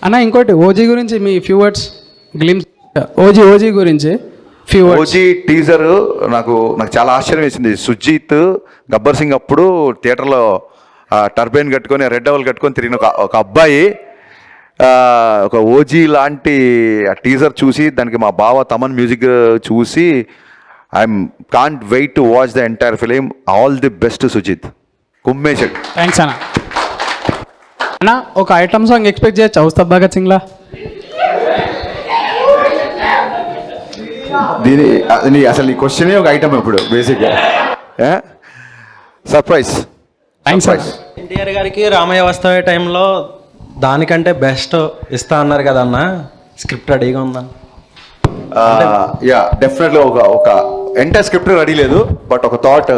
అన్న ఇంకోటి ఓజీ గురించి మీ ఫ్యూ వర్డ్స్ గ్లిమ్స్. ఓజీ గురించి ఫ్యూ వర్డ్స్. ఓజీ టీజర్ నాకు చాలా ఆశ్చర్యం వేసింది. సుజిత్ గబ్బర్ సింగ్ అప్పుడు థియేటర్లో టర్బైన్ కట్టుకొని రెడ్ డబల్ కట్టుకొని తిరిగిన ఒక అబ్బాయి ఒక ఓజీ లాంటి టీజర్ చూసి దానికి మా బావ తమన్ మ్యూజిక్ చూసి I'm can't wait to watch the entire film. All the best Sujith, కుమ్మేశాడు. థ్యాంక్స్ అన్న. అన్న ఒక ఐటమ్ సాంగ్ ఎక్స్పెక్ట్ చేయొచ్చు ఉస్తాద్ భగత్ సింగ్లా? దీని అసలు ఈ క్వశ్చనే ఒక ఐటమ్ ఇప్పుడు బేసిక్గా. సర్ప్రైజ్. Thanks sir. ఎన్టీఆర్ గారికి రామయ్య వస్తావే టైంలో దానికంటే బెస్ట్ ఇస్తా అన్నారు కదన్న, స్క్రిప్ట్ రెడీగా ఉందా? యా డెఫినెట్గా ఒక ఎంటైర్ స్క్రిప్ట్ రెడీ లేదు, బట్ ఒక థాట్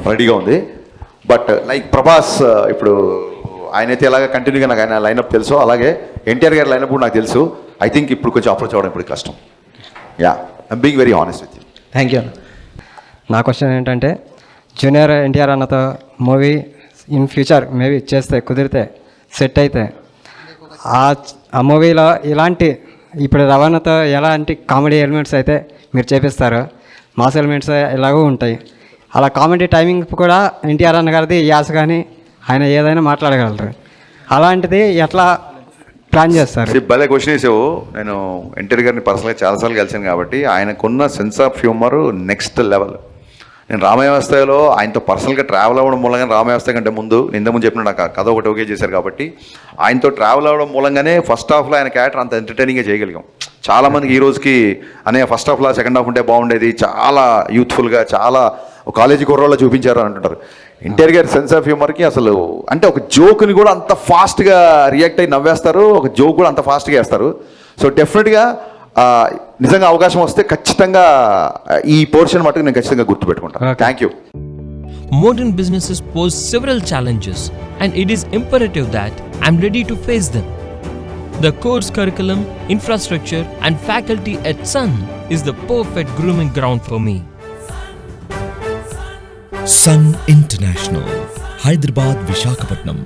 రెడీగా ఉంది. బట్ లైక్ ప్రభాస్ ఇప్పుడు ఆయనైతే ఎలాగ కంటిన్యూగా నాకు ఆయన లైనప్ తెలుసు, అలాగే ఎన్టీఆర్ గారి లైనప్ కూడా నాకు తెలుసు. ఐ థింక్ ఇప్పుడు కొంచెం అప్రోచ్ అవ్వడం ఇప్పుడు కష్టం. Yeah I'm being very honest with you. Thank you. నా క్వశ్చన్ ఏంటంటే, జూనియర్ ఎన్టీఆర్ అన్నతో మూవీ ఇన్ ఫ్యూచర్ మేబీ చేస్తే కుదిరితే సెట్ అయితే ఆ మూవీలో ఇలాంటి ఇప్పుడు రవాణాతో ఎలాంటి కామెడీ ఎలిమెంట్స్ అయితే మీరు చేపిస్తారో మాస్ ఎలిమెంట్స్ ఎలాగో ఉంటాయి. అలా కామెడీ టైమింగ్ కూడా ఎన్టీఆర్ అన్న గారిది యాస కానీ ఆయన ఏదైనా మాట్లాడగలరు. అలాంటిది ఎట్లా ప్లాన్ చేస్తారు? భలే క్వశ్చన్ వేసావు. నేను ఎన్టీఆర్ గారిని పర్సనల్గా చాలాసార్లు కలిసాను కాబట్టి ఆయనకున్న sense of humour next level. నేను రామవ్యవస్థలో ఆయనతో పర్సనల్గా ట్రావెల్ అవ్వడం మూలంగా, రామవ్యవస్థ కంటే ముందు ఇంతకుముందు చెప్పిన నాకు కథ ఒకటి ఓకే చేశారు కాబట్టి ఆయనతో ట్రావెల్ అవ్వడం మూలంగానే ఫస్ట్ హాఫ్లో ఆయన క్యారెక్టర్ అంత ఎంటర్టైనింగ్గా చేయగలిగాం. చాలామందికి ఈ రోజుకి అనే ఫస్ట్ హాఫ్లో సెకండ్ హాఫ్ ఉంటే బాగుండేది, చాలా యూత్ఫుల్గా చాలా కాలేజీ కుర్రోళ్ళ చూపించారు అని అంటుంటారు. ఎన్టీఆర్ గారి సెన్స్ ఆఫ్ హ్యూమర్కి అసలు అంటే ఒక జోక్ని కూడా అంత ఫాస్ట్గా రియాక్ట్ అయ్యి నవ్వేస్తారు, ఒక జోక్ కూడా అంత ఫాస్ట్గా వేస్తారు. సో డెఫినెట్గా నిజంగా అవకాశం వస్తే ఖచ్చితంగా ఈ పోర్షన్ మటుకు నేను ఖచ్చితంగా గుర్తుపెట్టుకుంటాను. Thank you. Modern businesses pose several challenges, and it is imperative that I'm ready to face them. The course curriculum, infrastructure, and faculty at Sun is the perfect grooming ground for me. Sun International, Hyderabad, Visakhapatnam.